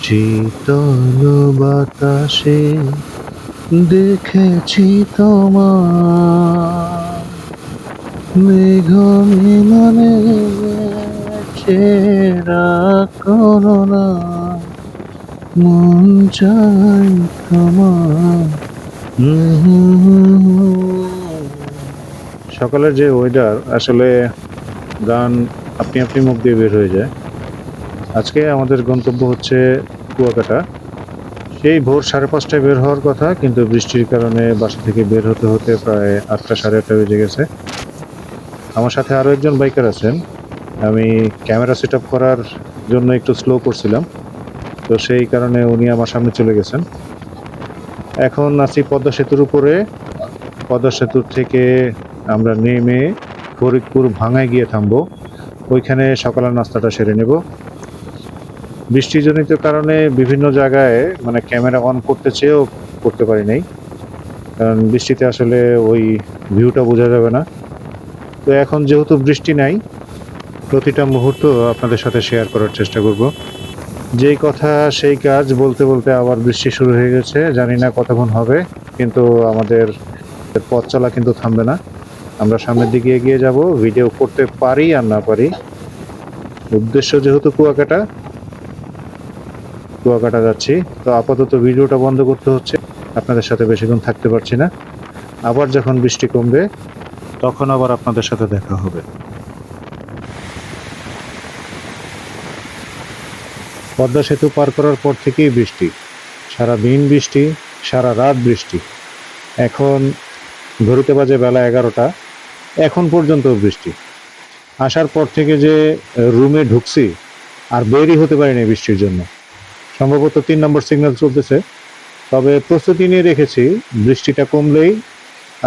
শীতল বাতাসে দেখেছি তোমার মেঘ মিলনে চেরা করোনা মন চাই তোমার। সকালের যে ওয়েদার আসলে গান আপনি আপনি মুখ দিয়ে বের হয়ে যায়। আজকে আমাদের গন্তব্য হচ্ছে কুয়াকাটা। সেই ভোর 5:30টায় বের হওয়ার কথা, কিন্তু বৃষ্টির কারণে বাসা থেকে বের হতে হতে প্রায় 8টা 8:30 বেজে গেছে। আমার সাথে আরও একজন বাইকার আছেন। আমি ক্যামেরা সেট আপ করার জন্য একটু স্লো করছিলাম, তো সেই কারণে উনি আমার সামনে চলে গেছেন। এখন আছি পদ্মা সেতুর উপরে। পদ্মা সেতুর থেকে আমরা নেমে ফরিদপুর ভাঙায় গিয়ে থামবো। ওইখানে সকালের নাস্তাটা সেরে নেব। বৃষ্টিজনিত কারণে বিভিন্ন জায়গায় মানে ক্যামেরা অন করতে চেয়েও করতে পারি নাই, কারণ বৃষ্টিতে আসলে ওই ভিউটা বোঝা যাবে না। তো এখন যেহেতু বৃষ্টি নাই, প্রতিটা মুহূর্ত আপনাদের সাথে শেয়ার করার চেষ্টা করব। যেই কথা সেই কাজ বলতে বলতে আবার বৃষ্টি শুরু হয়ে গেছে। জানি না কতক্ষণ হবে, কিন্তু আমাদের পথ চলা কিন্তু থামবে না। আমরা সামনের দিকে এগিয়ে যাব, ভিডিও করতে পারি আর না পারি। উদ্দেশ্য যেহেতু কুয়াকাটা যাচ্ছি, তো আপাতত ভিডিওটা বন্ধ করতে হচ্ছে। আপনাদের সাথে বেশিক্ষণ থাকতে পারছি না। আবার যখন বৃষ্টি কমবে তখন আবার আপনাদের সাথে দেখা হবে। পদ্মা সেতু পার করার পর থেকেই বৃষ্টি, সারা দিন বৃষ্টি, সারা রাত বৃষ্টি। এখন ঘড়িতে বাজে বেলা 11টা, এখন পর্যন্ত বৃষ্টি। আসার পর থেকে যে রুমে ঢুকছি আর বেরই হতে পারিনি বৃষ্টির জন্য। সম্ভবত 3 নম্বর সিগন্যাল চলতেছে, তবে প্রস্তুতি নিয়ে রেখেছি বৃষ্টিটা কমলেই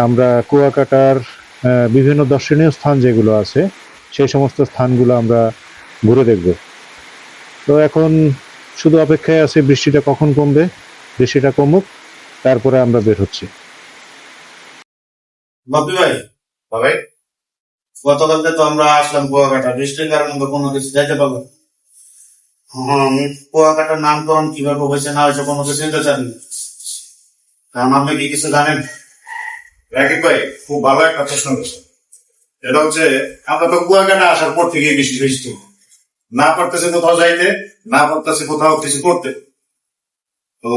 আমরা কুয়াকাটার বিভিন্ন দর্শনীয় স্থান যেগুলো আছে সেই সমস্ত স্থানগুলো আমরা ঘুরে দেখব। তো এখন শুধু অপেক্ষায় আছি বৃষ্টিটা কখন কমবে। বৃষ্টিটা কমুক, তারপরে আমরা বের হচ্ছি। বাপি ভাই, ভাই গতকালকে তো আমরা আসলাম কুয়াকাটা, বৃষ্টির কারণে তো কোনো কিছু যাইতে পারবো না। হ্যাঁ, আমি কুয়াকাটার নামকরণ কিভাবে হয়েছে না হয়েছে কোনো কিছু তো জানি না। কারণ আপনি কি কিছু জানেন? রাকিব ভাই, খুব ভালো একটা প্রশ্ন করছে। এটা হচ্ছে, আমরা তো কুয়াকাটা আসার পর থেকে বৃষ্টি বৃষ্টি না পারতেছে কোথাও যাইতে, না পারতেছে কোথাও কিছু করতে। তো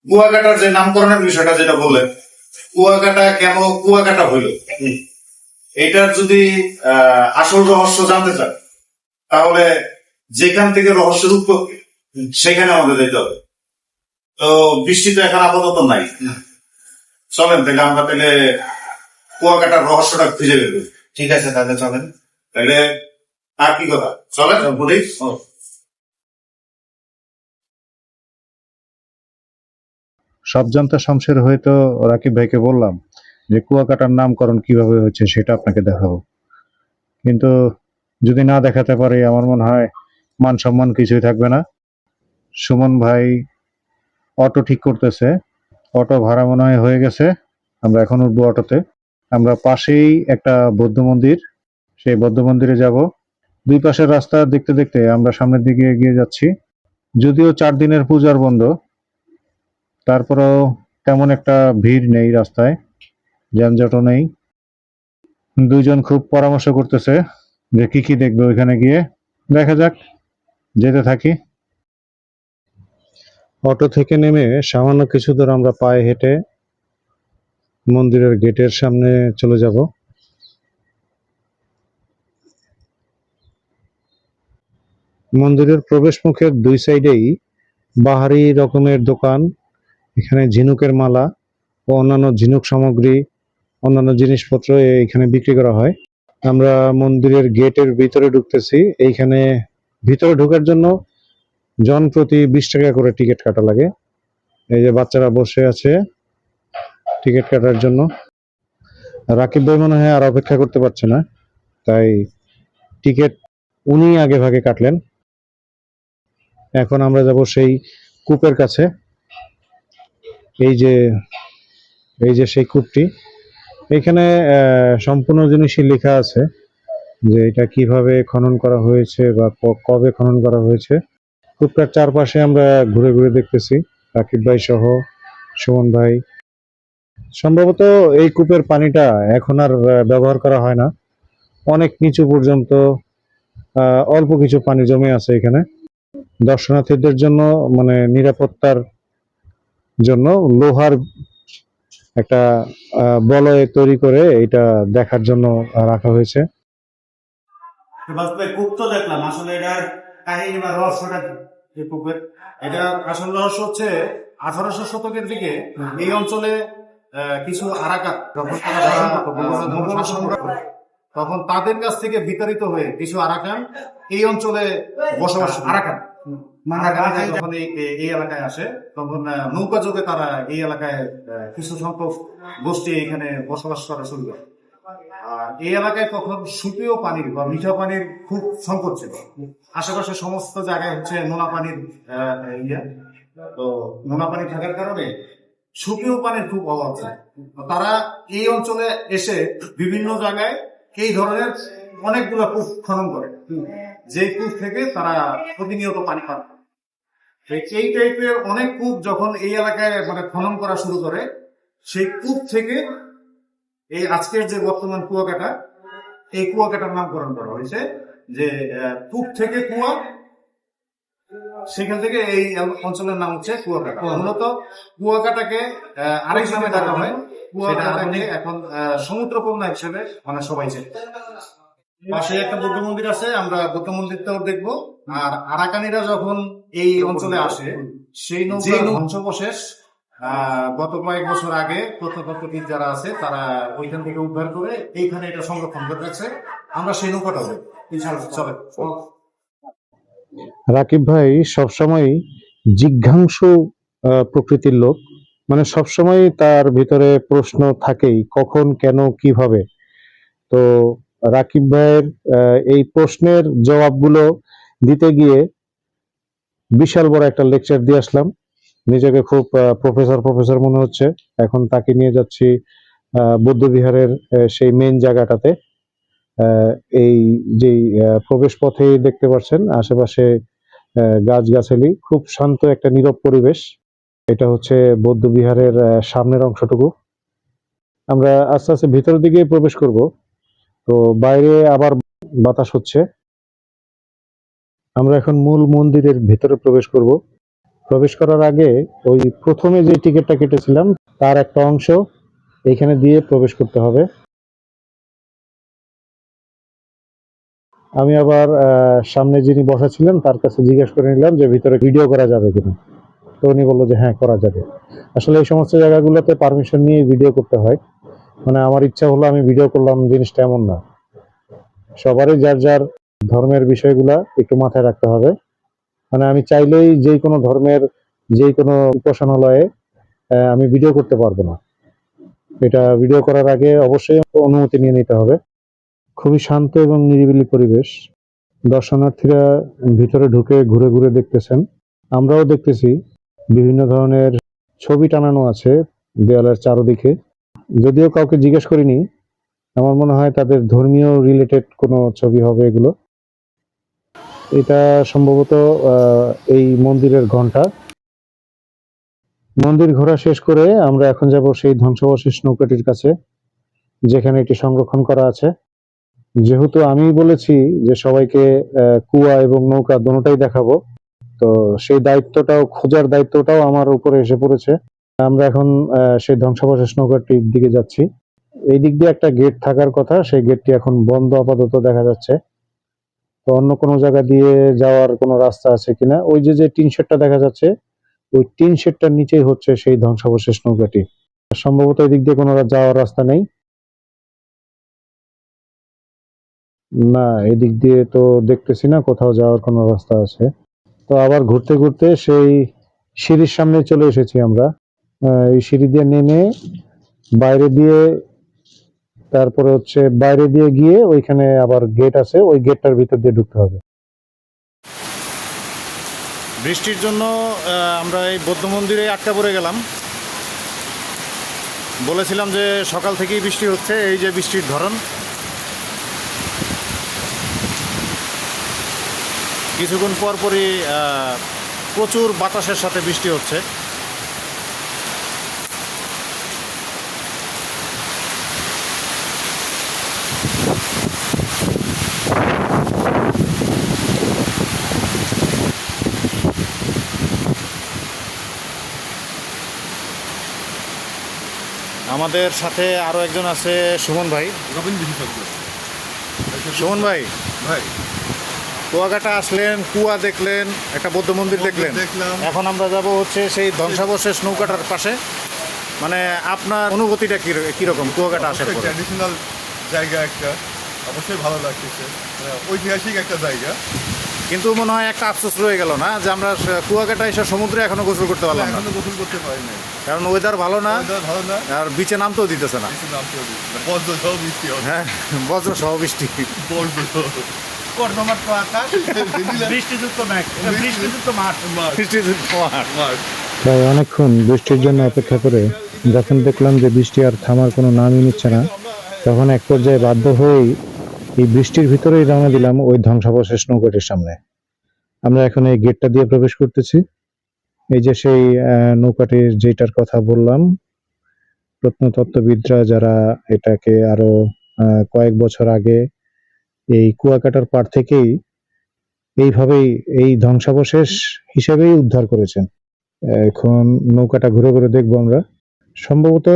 কুয়াকাটার যে নামকরণের বিষয়টা যেটা বললেন, কুয়াকাটা কেন কুয়াকাটা হইল, এটার যদি আসল রহস্য জানতে চান তাহলে যেখান থেকে রহস্যের উৎপত্তি সেখানে আমাদের যেতে হবে। তো বৃষ্টি তো এখন আপাতত নাই, চলেন তাহলে আমরা তাহলে কুয়াকাটার রহস্যটা খুঁজে বের করি। ঠিক আছে, তাহলে চলেন। তাহলে আর কি কথা, চলেন বলি। সব জানতা শমশের হয়তো রাকিব ভাইকে বললাম যে কুয়াকাটার নামকরণ কিভাবে হয়েছে সেটা আপনাকে দেখাবো, কিন্তু যদি না দেখাতে পারি আমার মনে হয় মান সম্মান কিছুই থাকবে না। সুমন ভাই অটো ঠিক করতেছে, অটো ভাড়া মনে হয় হয়ে গেছে। আমরা এখন উঠবো অটোতে। আমরা পাশেই একটা বৌদ্ধ মন্দির, সেই বৌদ্ধ মন্দিরে যাব। দুই পাশের রাস্তা দেখতে দেখতে আমরা সামনের দিকে এগিয়ে যাচ্ছি। যদিও 4 দিনের পূজার বন্ধ, তারপরেও তেমন একটা ভিড় নেই রাস্তায়, যানজটও নেই। দুইজন খুব পরামর্শ করতেছে যে কি কি দেখবে ওইখানে গিয়ে। দেখা যাক, যেতে থাকি। অটো থেকে নেমে সামান্য কিছু দূর আমরা পায়ে হেঁটে মন্দিরের গেটের সামনে চলে যাব। মন্দিরের প্রবেশ মুখের 2 সাইডেই বাহারি রকমের দোকান। এখানে ঝিনুকের মালা ও অন্যান্য ঝিনুক সামগ্রী, অন্যান্য জিনিসপত্র এখানে বিক্রি করা হয়। আমরা মন্দিরের গেটের ভিতরে ঢুকতেছি। এইখানে ভিতরে ঢোকার জন্য জন প্রতি 20 টাকা করে টিকিট কাটা লাগে। এই যে বাচ্চারা বসে আছে টিকিট কাটার জন্য। রাকিব ভাই মনে হয় আর অপেক্ষা করতে পারছে না, তাই টিকিট উনি আগে ভাগে কাটলেন। এখন আমরা যাব সেই কূপের কাছে। এই যে সেই কূপটি, এখানে সম্পূর্ণ জিনিসই লেখা আছে যে এটা কিভাবে খনন করা হয়েছে বা কবে খনন করা হয়েছে। কূপটার চারপাশে আমরা ঘুরে ঘুরে দেখতেছি, রাকিব ভাই সহ সুমন ভাই। সম্ভবত এই কূপের পানিটা এখন আর ব্যবহার করা হয় না, অনেক নিচু পর্যন্ত অল্প কিছু পানি জমে আছে এখানে। দর্শনার্থীদের জন্য মানে নিরাপত্তার জন্য লোহার একটা বলয় তৈরি করে এটা দেখার জন্য রাখা হয়েছে। বাস্তবে কূপ তো দেখলাম, আসলে এটার কাহিনী বা রহস্যটা কি? এই কূপের এটা আসল রহস্য হচ্ছে 1800 শতকের দিকে এই অঞ্চলে কিছু আরাকাত যখন তারা মোগল শাসন করে, তখন তাদের কাছ থেকে বিতাড়িত হয়ে কিছু আরাকান এই অঞ্চলে বসবাস, আরাকান যখন এই এলাকায় আসে, তখন নৌকা যোগে তারা এই এলাকায় কিছু সংখ্যক গোষ্ঠী এখানে বসবাস করা শুরু করে। আর এই এলাকায় তখন সুপেয় পানির বা মিঠা পানির খুব সংকট ছিল। আশেপাশে সমস্ত জায়গায় হচ্ছে নোনা পানির ইয়ে, তো নোনা পানি থাকার কারণে সুপেয় পানির খুব অভাব ছিল। তারা এই অঞ্চলে এসে বিভিন্ন জায়গায় এই ধরনের অনেকগুলো কূপ খনন করে, যে কূপ থেকে তারা প্রতিনিয়ত পানি পান। এই টাইপের অনেক কূপ যখন এই এলাকায় মানে খনন করা শুরু করে, সেই কূপ থেকে এই আজকের যে বর্তমান কুয়াকাটা, এই কুয়াকাটার নামকরণ করা হয়েছে যে কূপ থেকে কুয়া, সেখান থেকে এই অঞ্চলের নাম হচ্ছে কুয়াকাটা। মূলত কুয়াকাটাকে আরেক নামে ডাকা হয়, কুয়াকাটাকে এখন সমুদ্রকন্যা হিসেবে মানে সবাই চেনে। পাশে একটা বৌদ্ধ মন্দির আছে, আমরা বৌদ্ধ মন্দিরটাও দেখবো। আর আরাকানিরা যখন এই অঞ্চলে আসে, সেই নৌকার ধ্বংসাবশেষ গত কয়েক বছর আগে প্রত্নতত্ত্ববিদ যারা আছে তারা ওইখান থেকে উদ্ধার করে এইখানে এটা সংরক্ষণ করে রাখছে। আমরা সেই নৌকাটাও চলে। রাকিব ভাই সবসময় জিজ্ঞাসু প্রকৃতির লোক, মানে সবসময় তার ভিতরে প্রশ্ন থাকেই, কখন, কেন, কিভাবে। তো রাকিব ভাইয়ের এই প্রশ্নের জবাবগুলো দিতে গিয়ে বিশাল বড় একটা লেকচার দিয়ে আসলাম। নিজেকে খুব প্রফেসর মনে হচ্ছে। এখন তাকে নিয়ে যাচ্ছি বৌদ্ধবিহারের সেই মেইন জায়গাটাতে। এই যে প্রবেশ পথেই দেখতে পাচ্ছেন আশেপাশে গাছগাছালি, খুব শান্ত একটা নীরব পরিবেশ। এটা হচ্ছে বৌদ্ধবিহারের সামনের অংশটুকু। আমরা আস্তে আস্তে ভিতরের দিকে প্রবেশ করব। তো বাইরে আবার বাতাস হচ্ছে। আমরা এখন মূল মন্দিরের ভিতরে প্রবেশ করব। প্রবেশ করার আগে ওই প্রথমে যে টিকিটটা কেটেছিলাম তার একটা অংশ এইখানে দিয়ে প্রবেশ করতে হবে। আমি আবার সামনে যিনি বসা ছিলেন তার কাছে জিজ্ঞেস করে নিলাম যে ভিতরে ভিডিও করা যাবে কিনা। তো উনি বললো যে হ্যাঁ, করা যাবে। আসলে এই সমস্ত জায়গাগুলোতে পারমিশন নিয়ে ভিডিও করতে হয়। মানে আমার ইচ্ছা হলো আমি ভিডিও করলাম, জিনিসটা এমন না। সবারই যার যার ধর্মের বিষয়গুলা একটু মাথায় রাখতে হবে। মানে আমি চাইলেই যে কোনো ধর্মের যে কোনো উপাসনালয়ে আমি ভিডিও করতে পারবো না। এটা ভিডিও করার আগে অবশ্যই অনুমতি নিয়ে নিতে হবে। খুবই শান্ত এবং নিরিবিলি পরিবেশ। দর্শনার্থীরা ভিতরে ঢুকে ঘুরে ঘুরে দেখতেছেন, আমরাও দেখতেছি। বিভিন্ন ধরনের ছবি টানানো আছে দেয়ালের চারদিকে। যদিও কাউকে জিজ্ঞেস করিনি, আমার মনে হয় তাদের ধর্মীয় রিলেটেড কোনো ছবি হবে এগুলো। এটা সম্ভবত এই মন্দিরের ঘন্টা। মন্দির ঘোরা শেষ করে আমরা এখন যাব সেই ধ্বংসাবশেষ নৌকাটির কাছে, যেখানে এটি সংরক্ষণ করা আছে। যেহেতু আমি বলেছি যে সবাইকে কুয়া এবং নৌকা দুটোটাই দেখাবো, তো সেই দায়িত্বটাও, খোঁজার দায়িত্বটাও আমার উপরে এসে পড়েছে। আমরা এখন সেই ধ্বংসাবশেষ নৌকাটির দিকে যাচ্ছি। এই দিক দিয়ে একটা গেট থাকার কথা, সেই গেটটি এখন বন্ধ আপাতত দেখা যাচ্ছে। তো অন্য কোনো জায়গা দিয়ে যাওয়ার কোনো রাস্তা আছে কিনা। ওই যে টিন শেডটা দেখা যাচ্ছে, ওই টিন শেডটার নিচেই হচ্ছে সেই ধ্বংসাবশেষ নৌকাটি। সম্ভবত এই দিক দিয়ে কোনো যাওয়ার রাস্তা নেই। না, এদিক দিয়ে তো দেখতেছি না কোথাও যাওয়ার কোনো রাস্তা আছে। তো আবার ঘুরতে ঘুরতে সেই সিঁড়ির সামনে চলে এসেছি আমরা। এই সিঁড়ি দিয়ে নেমে বাইরে দিয়ে, তারপরে হচ্ছে বাইরে দিয়ে গিয়ে ওইখানে আবার গেট আছে, ওই গেটটার ভিতর দিয়ে ঢুকতে হবে। বৃষ্টির জন্য আমরা এই বৌদ্ধ মন্দিরে আটকা পড়ে গেলাম। বলেছিলাম যে সকাল থেকেই বৃষ্টি হচ্ছে, এই যে বৃষ্টির ধরন। কিছুক্ষণ পর পরই প্রচুর বাতাসের সাথে বৃষ্টি হচ্ছে। আমাদের সাথে আরো একজন আছে, সুমন ভাই। রবিন বিশেষজ্ঞ। সুমন ভাই, ভাই কুয়াকাটা আসলেন, কুয়া দেখলেন, একটা বৌদ্ধ মন্দির দেখলেন, দেখলাম। এখন আমরা যাব হচ্ছে সেই ধ্বংসাবশেষ নৌকাটার পাশে। মানে আপনার অনুভূতিটা কিরকম কুয়াকাটা আসার পরে? ট্র্যাডিশনাল জায়গা একটা, অবশ্যই ভালো লাগতেছে, ঐতিহাসিক একটা জায়গা। কিন্তু মনে হয় একটা আফসোস রয়ে গেল না যে আমরা কুয়াকাটা এসে সমুদ্রে এখনো গোসল করতে পারলাম না, এখনো গোসল করতে পারি নাই, কারণ ওয়েদার ভালো না, ভালো না, আর বিচে নামতেও দিতেছে না। কিছু নাম করে দিচ্ছে, বজ্র সহ বৃষ্টি হবে। হ্যাঁ, বজ্র সহ বৃষ্টি। বজ্র সহ। কর্দমাক্ত আকাশ, বৃষ্টিযুক্ত মেঘ, এটা বৃষ্টিযুক্ত মাঠ। বৃষ্টিযুক্ত মাঠ। মাঠ। প্রায় অনেকক্ষণ বৃষ্টির জন্য অপেক্ষা করে যখন দেখলাম যে বৃষ্টি আর থামার কোনো নামই নিচ্ছে না, তখন এক পর্যায়ে বাধ্য হয়েই এই বৃষ্টির ভিতরেই রওনা দিলাম ওই ধ্বংসাবশেষ নৌকাটির সামনে। আমরা এখন এই গেটটা দিয়ে প্রবেশ করতেছি। এই যে সেই নৌকাটির যেটার কথা বললাম, প্রত্নতত্ত্ববিদরা যারা এটাকে আরো কয়েক বছর আগে এই কুয়াকাটার পাড় থেকেই এইভাবেই এই ধ্বংসাবশেষ হিসেবেই উদ্ধার করেছেন। এখন নৌকাটা ঘুরে ঘুরে দেখবো আমরা। সম্ভবত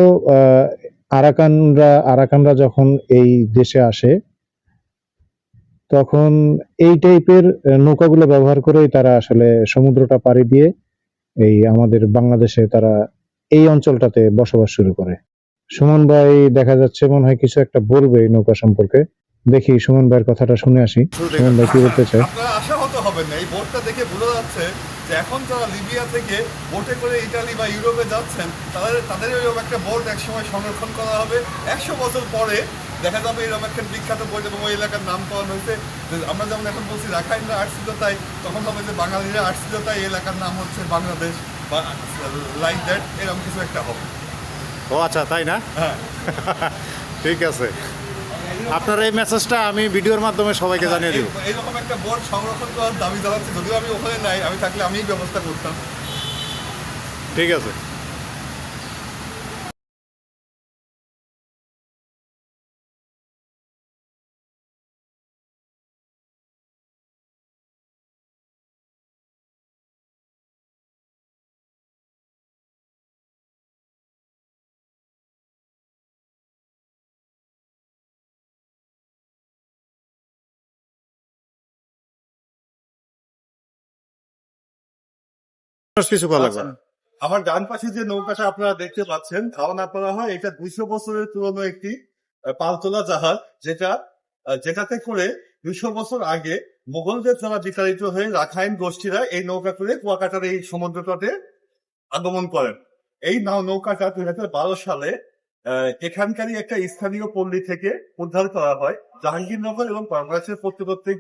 আরাকানরা যখন এই দেশে আসে তখন এই টাইপের নৌকাগুলো ব্যবহার করেই তারা আসলে সমুদ্রটা পাড়ি দিয়ে এই আমাদের বাংলাদেশে তারা এই অঞ্চলটাতে বসবাস শুরু করে। সুমন ভাই দেখা যাচ্ছে মনে হয় কিছু একটা বলবে এই নৌকা সম্পর্কে। দেখি সুমন ভাইয়ের কথাটা শুনে আসি। সুমন ভাই কি বলতে চায়? আপনারা আশাহত হবেন না, এই বোটটা দেখে বোঝা যাচ্ছে যে এখন যারা লিবিয়া থেকে বোটে করে ইটালি বা ইউরোপে যাচ্ছেন তাদের এরকম একটা বোট একসময় সংরক্ষণ করা হবে। 100 বছর পরে দেখা যাবে এরকম একটা বিখ্যাত বোট এবং ওই এলাকার নামকরণ হয়েছে। আমরা যেমন এখন বলছি রাখাইনরা আসছিল তাই, তখন হবে যে বাঙালিরা আসছিল তাই এই এলাকার নাম হচ্ছে বাংলাদেশ বা লাইক দ্যাট, এরকম কিছু একটা হবে। ও আচ্ছা, তাই না? হ্যাঁ, ঠিক আছে, আপনার এই মেসেজটা আমি ভিডিওর মাধ্যমে সবাইকে জানিয়ে দিব। এইরকম একটা বোর্ড সংরক্ষণ করার দাবি জানাচ্ছি, যদিও আমি ওখানে নাই, আমি থাকলে আমিই ব্যবস্থা করতাম। ঠিক আছে। কিছু ভালো লাগবে। আমার ডান পাশে যে নৌকাটা আপনারা দেখতে পাচ্ছেন, ধারণা করা হয় এটা 200 বছরের পুরনো একটি পালতোলা জাহাজ, যেটাতে করে 200 বছর আগে মোগলদের দ্বারা বিতাড়িত হয়ে রাখাইন গোষ্ঠীরা এই নৌকা করে কুয়াকাটার এই সমুদ্র তটে আগমন করেন। এই নৌকাটা 2012 সালে এখানকারই একটা স্থানীয় পল্লী থেকে উদ্ধার করা হয়। জাহাঙ্গীরনগর এবং বাংলাদেশের প্রত্নতাত্ত্বিক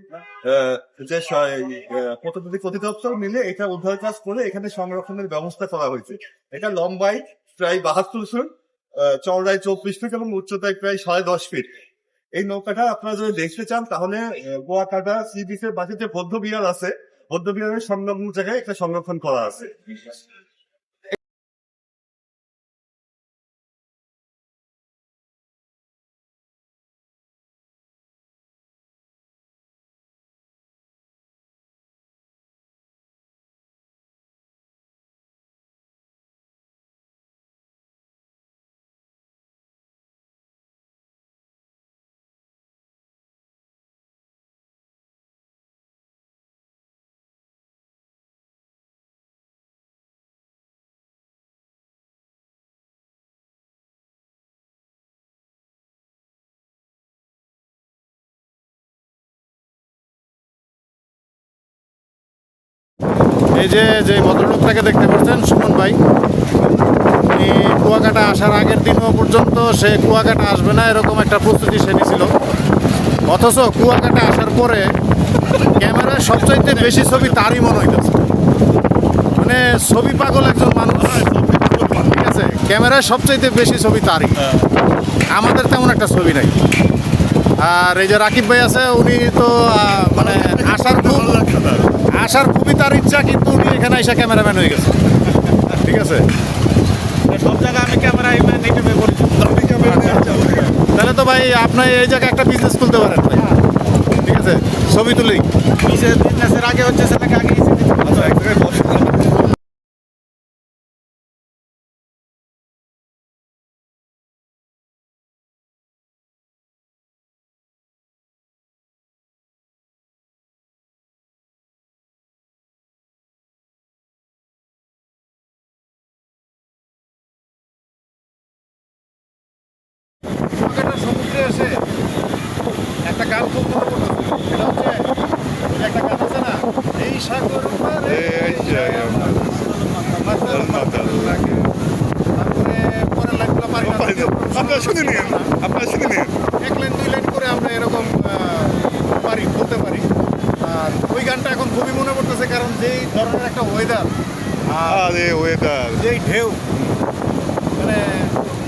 অধিদপ্তর মিলে এটা উদ্ধার কাজ করে এখানে সংরক্ষণের ব্যবস্থা করা হয়েছে। এটা লম্বায় প্রায় 72 ফুট, চওড়ায় 24 ফিট এবং উচ্চতায় প্রায় 10.5 ফিট। এই নৌকাটা আপনারা যদি দেখতে চান তাহলে কুয়াকাটা সি বিচের পাশে যে বৌদ্ধ বিহার আছে, বৌদ্ধ বিহারের সংলগ্ন জায়গায় এটা সংরক্ষণ করা আছে। এই যে ভদ্রলোকটাকে দেখতে পাচ্ছেন, সুমন ভাই, উনি কুয়াকাটা আসার আগের দিনও পর্যন্ত সে কুয়াকাটা আসবে না এরকম একটা প্রস্তুতি সে নিয়েছিল। অথচ কুয়াকাটা আসার পরে ক্যামেরায় সবচাইতে বেশি ছবি তারই মনে হইতেছে। মানে ছবি পাগল একজন মানুষ, ঠিক আছে, ক্যামেরায় সবচাইতে বেশি ছবি তারই, আমাদের তেমন একটা ছবি নাই। আর এই যে রাকিব ভাই আছে, উনি তো মানে আসার খুব আসার খুবই তার ইচ্ছা, কিন্তু উনি এখানে এসে ক্যামেরাম্যান হয়ে গেছে। ঠিক আছে, সব জায়গায় আমি ক্যামেরায় নেটিভে পরিচিত। আপনি ক্যামেরা নিয়ে আসছেন। তাহলে তো ভাই আপনি এই জায়গায় একটা বিজনেস খুলতে পারেন ভাই। ঠিক আছে, ছবি তুলেই। বিজনেসের আগে হচ্ছে সেটাকে আগে আচ্ছা এক জায়গায় বসে কুয়াকাটা সমুদ্রে এসে একটা গান খুব মনে পড়তেছে। এটা হচ্ছে ওই একটা গান আছে না, এই সাগর পারে মাতাল মাতাল লাগে। তারপরে পরের লাইনগুলো পারি না। আপনারা শুনে নিন, আপনারা শুনে নিন। এক লাইন দুই লাইন করে আমরা এরকম পারি, বলতে পারি। আর ওই গানটা এখন খুবই মনে পড়তেছে, কারণ যেই ধরনের একটা ওয়েদার আর আরে ওয়েদার, যেই ঢেউ, মানে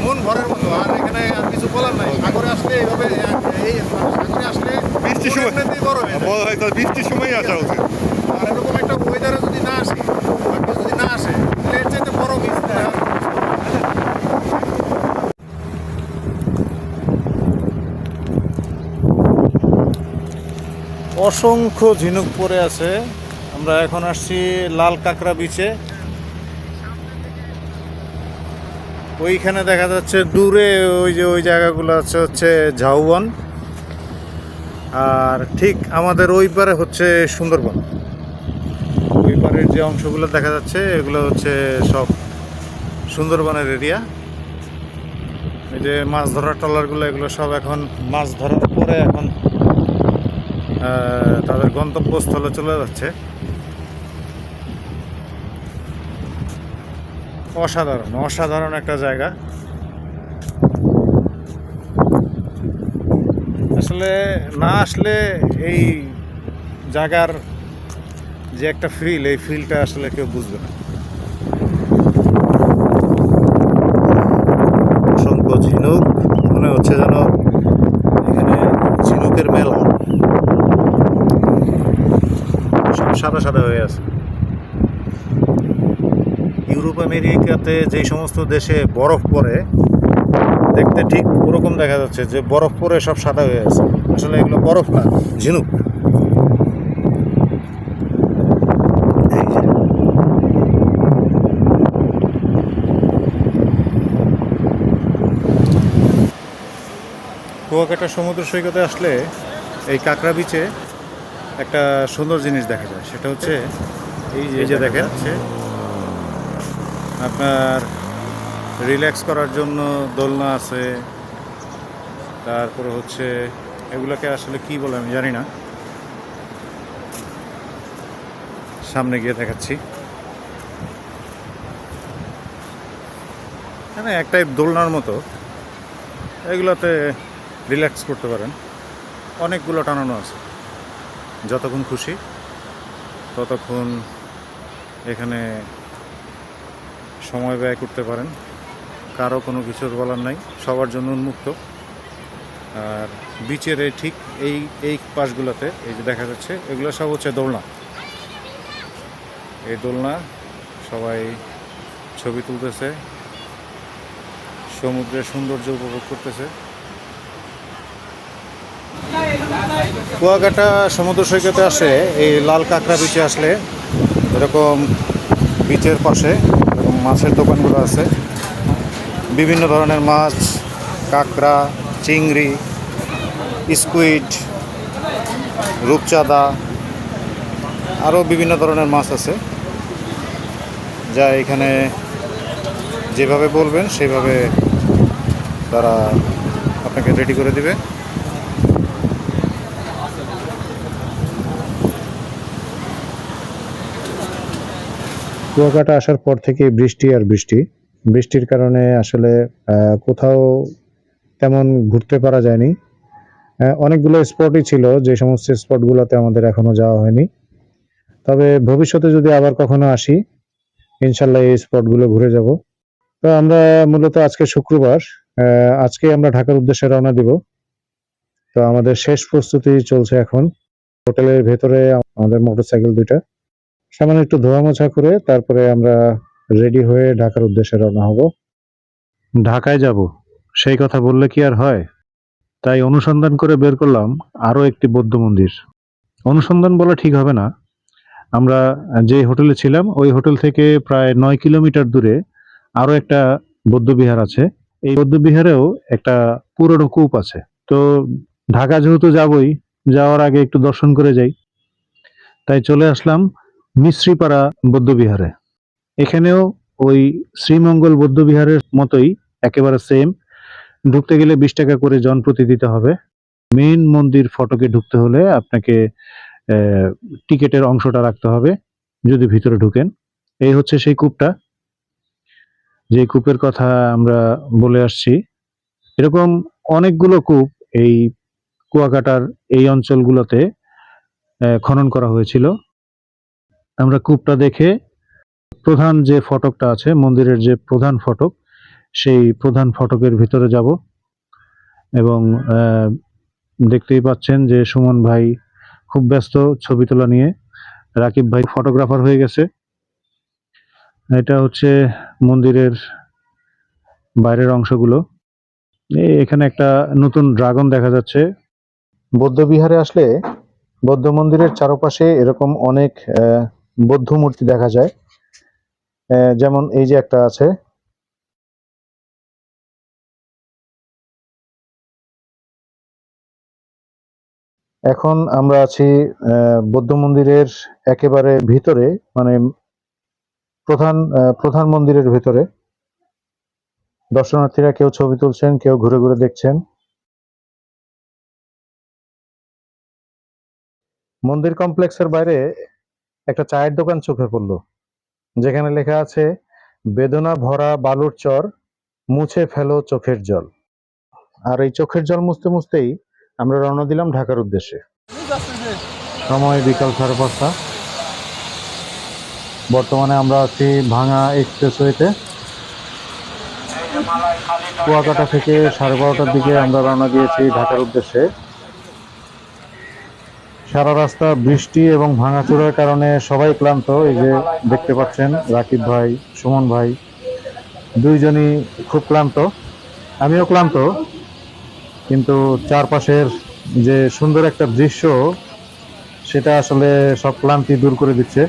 মন ভরার মতো। আর এখানে আর কিছু বলার নাই। সাগরে আসলে এইভাবে এই সাগরে আসলে বৃষ্টির সময় এমনিতেই বড় হয়ে যায়। বলা হয় তার বৃষ্টির সময় আসা উচিত। আর এরকম একটা ওয়েদারে যদি না আসি বা কেউ যদি না আসে, তাহলে এর চাইতে বড় মিস অসংখ্য ঝিনুক পড়ে আছে। আমরা এখন আসছি লাল কাঁকড়া বিচে। ওইখানে দেখা যাচ্ছে দূরে ওই যে ওই জায়গাগুলো আছে হচ্ছে ঝাউবন, আর ঠিক আমাদের ওই পারে হচ্ছে সুন্দরবন। ওই পারের যে অংশগুলো দেখা যাচ্ছে এগুলো হচ্ছে সব সুন্দরবনের এরিয়া। এই যে মাছ ধরার ট্রলারগুলো, এগুলো সব এখন মাছ ধরার পরে এখন তাদের গন্তব্যস্থলে চলে যাচ্ছে। অসাধারণ অসাধারণ একটা জায়গা। আসলে না আসলে এই জায়গার যে একটা ফিল, এই ফিলটা আসলে কেউ বুঝবে না। অসংখ্য ঝিনুক, মনে হচ্ছে যেন এখানে ঝিনুকের মেলা। সব সাদা সাদা হয়ে আছে। ইউরোপ আমেরিকাতে যে সমস্ত দেশে বরফ পড়ে, দেখতে ঠিক ওরকম দেখা যাচ্ছে যে বরফ পরে সব সাদা হয়ে আছে। আসলে এগুলো বরফ না, ঝিনুক। এই যে। কুয়াকাটা সমুদ্র সৈকতে আসলে এই কাঁকড়া বিচে একটা সুন্দর জিনিস দেখা যায়, সেটা হচ্ছে এই যে দেখেন, আপনার রিল্যাক্স করার জন্য দোলনা আছে। তারপরে হচ্ছে এগুলোকে আসলে কি বলে আমি জানি না, সামনে গিয়ে দেখাচ্ছি। মানে একটাই দোলনার মতো, এগুলোতে রিল্যাক্স করতে পারেন। অনেকগুলো টানানো আছে, যতক্ষণ খুশি ততক্ষণ এখানে সময় ব্যয় করতে পারেন। কারো কোনো কিছুর বলার নাই, সবার জন্য উন্মুক্ত। আর বিচের এই ঠিক এই পাশগুলোতে এই যে দেখা যাচ্ছে, এগুলো সব হচ্ছে দোলনা। এই দোলনা সবাই ছবি তুলতেছে, সমুদ্রের সৌন্দর্য উপভোগ করতেছে। কুয়াকাটা সমুদ্র সৈকতে আসে এই লাল কাঁকড়া বিচে আসলে এরকম বিচের পাশে এরকম মাছের দোকানগুলো আছে। বিভিন্ন ধরনের মাছ, কাঁকড়া, চিংড়ি, স্কুইড, রূপচাঁদা, আরও বিভিন্ন ধরনের মাছ আছে, যা এখানে যেভাবে বলবেন সেভাবে তারা আপনাকে রেডি করে দিবে। কুয়াকাটা আসার পর থেকে বৃষ্টি আর বৃষ্টি, বৃষ্টির কারণে আসলে কোথাও তেমন ঘুরতে পারা যায়নি। অনেকগুলো স্পটই ছিল, যে সমস্ত স্পটগুলোতে আমাদের এখনো যাওয়া হয়নি। তবে ভবিষ্যতে যদি আবার কখনো আসি, ইনশাল্লাহ এই স্পটগুলো ঘুরে যাব। তো আমরা মূলত আজকে শুক্রবার, আজকে আমরা ঢাকার উদ্দেশ্যে রওনা দিব। তো আমাদের শেষ প্রস্তুতি চলছে এখন। হোটেলের ভেতরে আমাদের মোটরসাইকেল দুইটা সামান্য একটু ধোয়া মোছা করে তারপরে আমরা রেডি হয়ে ঢাকার উদ্দেশ্যে রওনা হব। ঢাকায় যাব সেই কথা বললে কি আর হয়? তাই অনুসন্ধান করে বের করলাম আরো একটি বৌদ্ধ মন্দির। অনুসন্ধান বলা ঠিক হবে না, আমরা যে হোটেলে ছিলাম ওই হোটেল থেকে প্রায় 9 কিলোমিটার দূরে আরো একটা বৌদ্ধবিহার আছে। এই বৌদ্ধবিহারেও একটা পুরনো কূপ আছে। তো ঢাকা যেহেতু যাবই, যাওয়ার আগে একটু দর্শন করে যাই, তাই চলে আসলাম মিশ্রীপাড়া বৌদ্ধবিহারে। এখানেও ওই শ্রীমঙ্গল বৌদ্ধবিহারের মতোই একেবারে সেম, ঢুকতে গেলে 20 টাকা করে জনপ্রতি দিতে হবে। মেইন মন্দির ফটকে ঢুকতে হলে আপনাকে টিকেটের অংশটা রাখতে হবে যদি ভিতরে ঢুকেন। এই হচ্ছে সেই কূপটা, যে কূপের কথা আমরা বলে আসছি। এরকম অনেকগুলো কূপ এই কুয়াকাটার এই অঞ্চলগুলোতে খনন করা হয়েছিল। আমরা কূপটা দেখে প্রধান যে ফটকটা আছে, মন্দিরের যে প্রধান ফটক, সেই প্রধান ফটকের ভিতরে যাব এবং দেখতেই পাচ্ছেন যে সুমন ভাই খুব ব্যস্ত ছবি তোলা নিয়ে, রাকিব ভাই ফটোগ্রাফার হয়ে গেছে। এটা হচ্ছে মন্দিরের বাইরের অংশগুলো। এখানে একটা নতুন ড্রাগন দেখা যাচ্ছে। বৌদ্ধ বিহারে আসলে বৌদ্ধ মন্দিরের চারপাশে এরকম অনেক বৌদ্ধ মূর্তি দেখা যায়। যেমন এই যে একটা আছে। এখন আমরা আছি বৌদ্ধ মন্দিরের একেবারে ভিতরে, মানে প্রধান মন্দিরের ভিতরে। দর্শনার্থীরা কেউ ছবি তুলছেন, কেউ ঘুরে ঘুরে দেখছেন। মন্দির কমপ্লেক্সের বাইরে একটা চায়ের দোকান চোখে পড়লো, যেখানে লেখা আছে বেদনা ভরা বালুর চর, মুছে ফেলো চোখের জল। আর এই চোখের জল মুছতে মুছতেই আমরা রওনা দিলাম ঢাকার উদ্দেশ্যে। সময় বিকাল 5:30। বর্তমানে আমরা আছি ভাঙা এক্সপ্রেসওয়েতে। কুয়াকাটা থেকে 12:30টার দিকে আমরা রওনা দিয়েছি ঢাকার উদ্দেশ্যে। সারা রাস্তা বৃষ্টি এবং ভাঙাচোরার কারণে সবাই ক্লান্ত। এই যে দেখতে পাচ্ছেন রাকিব ভাই, সুমন ভাই, দুইজনই খুব ক্লান্ত। আমিও ক্লান্ত, কিন্তু চারপাশের যে সুন্দর একটা দৃশ্য, সেটা আসলে সব ক্লান্তি দূর করে দিচ্ছে।